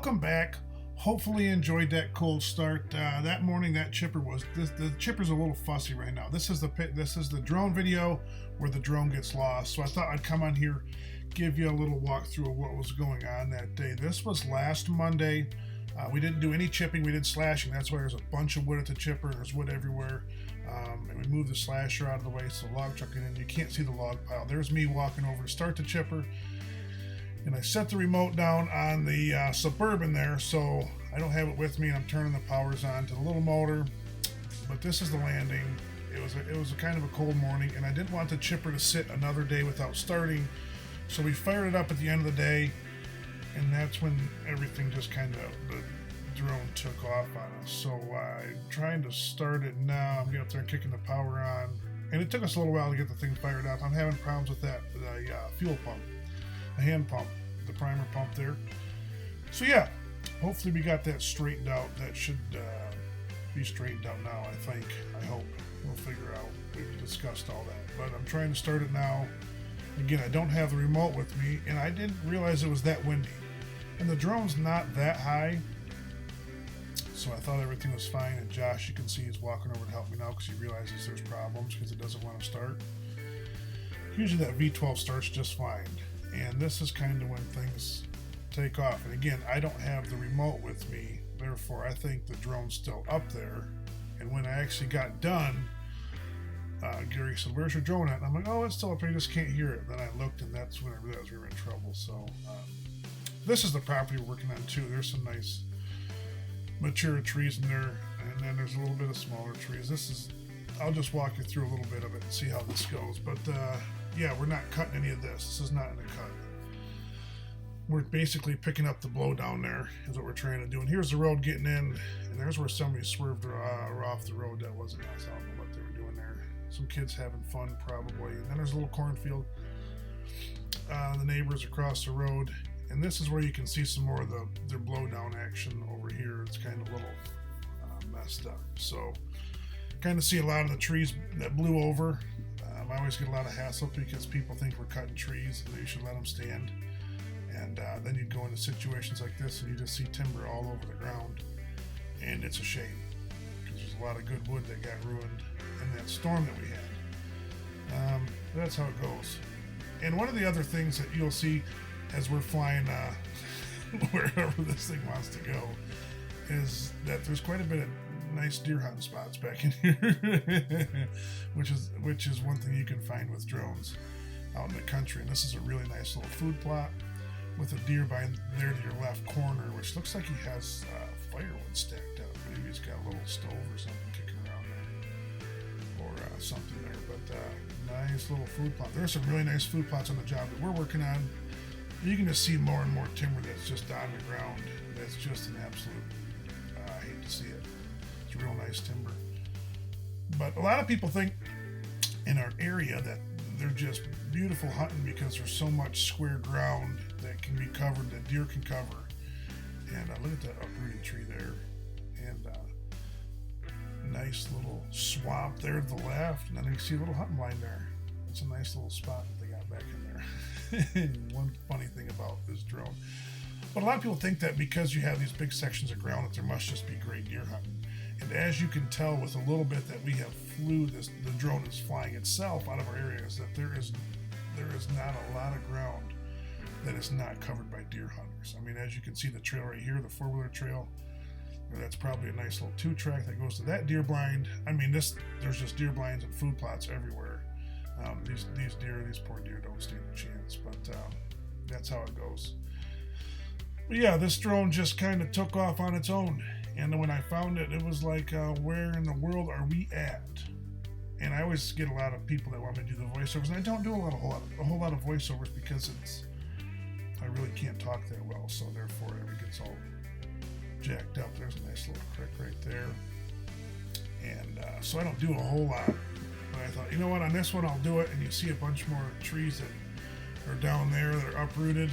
welcome back. Hopefully you enjoyed that cold start. That morning, that chipper was the chipper's a little fussy right now. This is the drone video where the drone gets lost. So I thought I'd come on here, give you a little walkthrough of what was going on that day. This was last Monday. We didn't do any chipping. We did slashing. That's why there's a bunch of wood at the chipper. There's wood everywhere. And we moved the slasher out of the way so the log truck in. You can't see the log pile. There's me walking over to start the chipper. And I set the remote down on the Suburban there, so I don't have it with me, and I'm turning the powers on to the little motor. But this is the landing. It was a kind of a cold morning, and I didn't want the chipper to sit another day without starting, so we fired it up at the end of the day, and that's when everything just kind of, the drone took off on us. So I'm trying to start it now. I'm getting up there and kicking the power on, and it took us a little while to get the thing fired up. I'm having problems with that, the fuel pump. The hand pump, the primer pump there. So yeah, hopefully we got that straightened out. That should be straightened out now, I hope. We'll figure out. We've discussed all that. But I'm trying to start it now. Again, I don't have the remote with me, and I didn't realize it was that windy. And the drone's not that high, so I thought everything was fine. And Josh, you can see he's walking over to help me now because he realizes there's problems because it doesn't want to start. Usually that V12 starts just fine. And this is kind of when things take off. And again, I don't have the remote with me, therefore I think the drone's still up there. And when I actually got done, Gary said, "Where's your drone at?" And I'm like, "Oh, it's still up there, you just can't hear it." Then I looked, and that's when I realized we were in trouble. So this is the property we're working on too. There's some nice mature trees in there, and then there's a little bit of smaller trees. I'll just walk you through a little bit of it and see how this goes. But yeah, we're not cutting any of this. This is not in a cut. We're basically picking up the blow down there is what we're trying to do. And here's the road getting in, and there's where somebody swerved off the road. That wasn't us. I don't know what they were doing there. Some kids having fun probably. And then there's a little cornfield. The neighbors across the road. And this is where you can see some more of their blow down action over here. It's kind of a little messed up. So kind of see a lot of the trees that blew over. I always get a lot of hassle because people think we're cutting trees and they should let them stand. And then you go into situations like this and you just see timber all over the ground. And it's a shame because there's a lot of good wood that got ruined in that storm that we had. That's how it goes. And one of the other things that you'll see as we're flying wherever this thing wants to go is that there's quite a bit of nice deer hunting spots back in here, which is one thing you can find with drones out in the country. And this is a really nice little food plot with a deer by there to your left corner, which looks like he has firewood stacked up. Maybe he's got a little stove or something kicking around there, or something there. But nice little food plot. There's some really nice food plots on the job that we're working on. You can just see more and more timber that's just on the ground. That's just an absolute. I hate to see it. It's real nice timber. But a lot of people think in our area that they're just beautiful hunting because there's so much square ground that can be covered, that deer can cover. And look at that uprooted tree there. And nice little swamp there to the left. And then you can see a little hunting line there. It's a nice little spot that they got back in there. And one funny thing about this drone. But a lot of people think that because you have these big sections of ground that there must just be great deer hunting. And as you can tell with a little bit that we have the drone is flying itself out of our areas, that there is not a lot of ground that is not covered by deer hunters. I mean, as you can see the trail right here, the four-wheeler trail, that's probably a nice little 2-track that goes to that deer blind. I mean, there's just deer blinds and food plots everywhere. These poor deer don't stand a chance, but that's how it goes. But yeah, this drone just kind of took off on its own. And when I found it, it was like, where in the world are we at? And I always get a lot of people that want me to do the voiceovers, and I don't do a whole lot of voiceovers because I really can't talk that well, so therefore it gets all jacked up. There's a nice little creek right there. And so I don't do a whole lot. But I thought, you know what, on this one I'll do it, and you see a bunch more trees that are down there that are uprooted.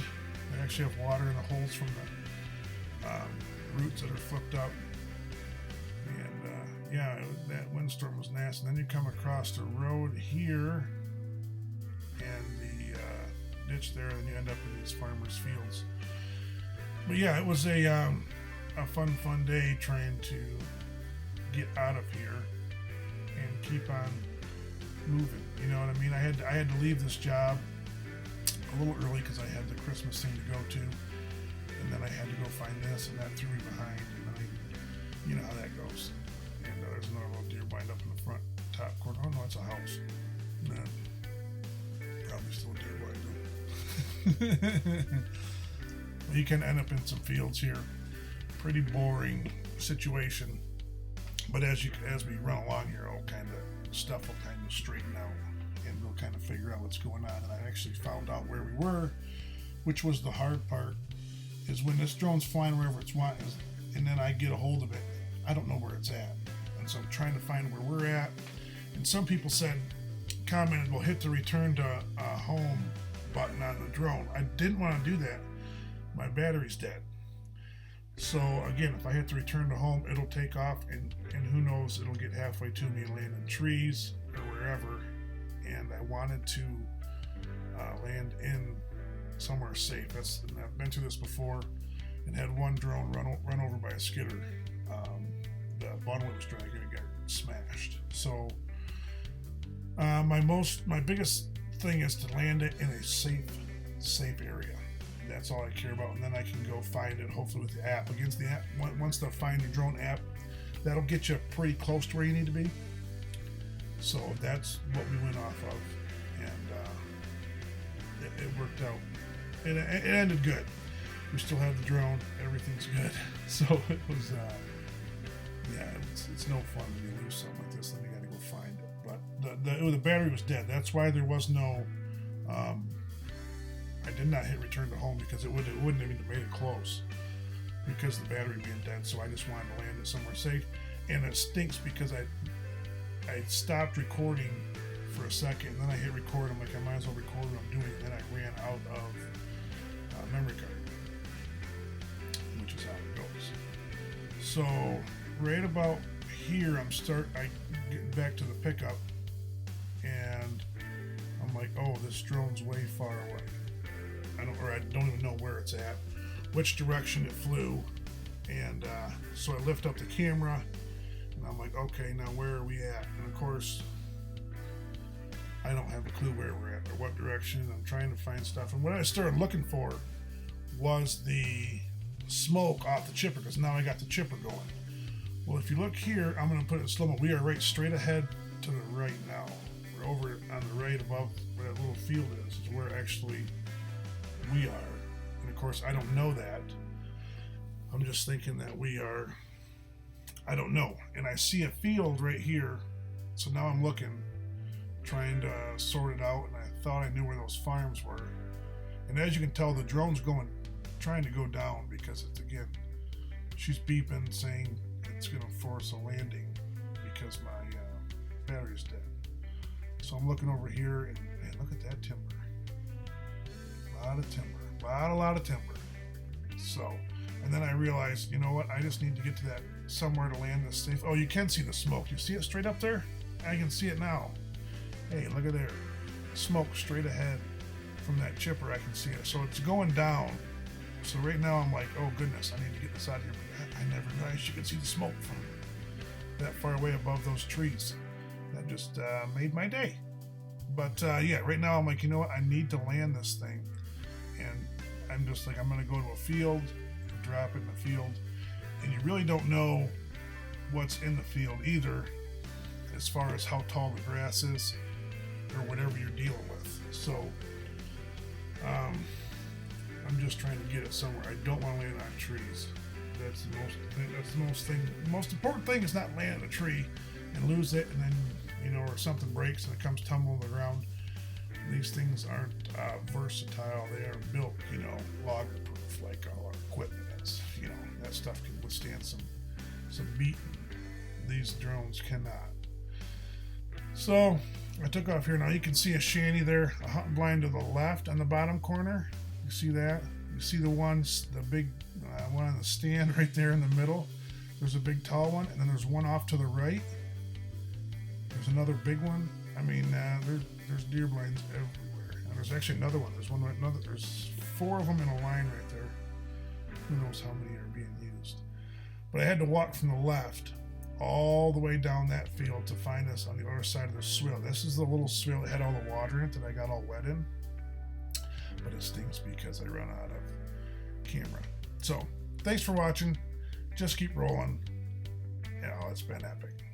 They actually have water in the holes from the roots that are flipped up. And yeah, that windstorm was nasty. And then you come across the road here and the ditch there, and you end up in these farmers' fields. But yeah, it was a fun day trying to get out of here and keep on moving. You know what I mean? I had to leave this job a little early because I had the Christmas thing to go to, and then I had to go find this, and that threw me behind. And you know how that goes. And there's another little deer blind up in the front top corner. Oh no, it's a house. No, probably still a deer blind though. You can end up in some fields here. Pretty boring situation, but as we run along here, all kind of stuff will kind of straighten out, and we'll kind of figure out what's going on. And I actually found out where we were, which was the hard part. Is when this drone's flying wherever it's wanting, and then I get a hold of it, I don't know where it's at, and so I'm trying to find where we're at. And some people commented, "Well, hit the return to home button on the drone." I didn't want to do that. My battery's dead. So again, if I hit the return to home, it'll take off, and who knows, it'll get halfway to me and land in trees or wherever. And I wanted to land in somewhere safe. I've been through this before, and had one drone run over by a skidder. The bottom it was dragging, it got smashed. So my biggest thing is to land it in a safe area. That's all I care about, and then I can go find it, hopefully with the app. Against the app, once the Find Your Drone app, that'll get you pretty close to where you need to be. So that's what we went off of, and it worked out. It ended good. We still have the drone. Everything's good. So it was, it's no fun when you lose something like this. Then you got to go find it. But the battery was dead. That's why there was no. I did not hit return to home because it wouldn't have even made it close because of the battery being dead. So I just wanted to land it somewhere safe. And it stinks because I stopped recording for a second, and then I hit record. I'm like, I might as well record what I'm doing. And then I ran out of memory card, which is how it goes. So right about here, I get back to the pickup, and I'm like, oh, this drone's way far away. I don't even know where it's at, which direction it flew, and so I lift up the camera, and I'm like, okay, now where are we at? And of course, I don't have a clue where we're at or what direction. I'm trying to find stuff, and what I started looking for was the smoke off the chipper, because now I got the chipper going. Well, if you look here, I'm going to put it in slow-mo. We are right straight ahead to the right now. We're over on the right above where that little field is where actually we are. And of course, I don't know that. I'm just thinking that we are, I don't know. And I see a field right here. So now I'm looking, trying to sort it out. And I thought I knew where those farms were. And as you can tell, the drone's trying to go down because it's, again, she's beeping saying it's going to force a landing because my battery's dead. So I'm looking over here, and man, look at that timber. A lot of timber. A lot of timber. So, and then I realized, you know what? I just need to get to that somewhere to land this safe. Oh, you can see the smoke. You see it straight up there? I can see it now. Hey, look at there. Smoke straight ahead from that chipper. I can see it. So it's going down. So right now I'm like, oh goodness, I need to get this out of here. But I never realized you could see the smoke from that far away above those trees. That just made my day. But yeah, right now I'm like, you know what? I need to land this thing. And I'm just like, I'm going to go to a field, drop it in the field. And you really don't know what's in the field either, as far as how tall the grass is or whatever you're dealing with. So I'm just trying to get it somewhere. I don't want to land on trees. That's the most important thing is not land on a tree and lose it, and then, you know, or something breaks and it comes tumbling to the ground. And these things aren't versatile. They are built, you know, logger proof, like all our equipment is. You know, that stuff can withstand some beating. These drones cannot. So I took off here. Now you can see a shanty there, a hunting blind to the left on the bottom corner. You see that? You see the big one on the stand right there in the middle. There's a big tall one, and then there's one off to the right. There's another big one. I mean, there's deer blinds everywhere. And there's actually another one. There's 4 of them in a line right there. Who knows how many are being used. But I had to walk from the left all the way down that field to find this on the other side of the swale. This is the little swale that had all the water in it that I got all wet in. But it stings because I run out of camera. So, thanks for watching. Just keep rolling. It's been epic.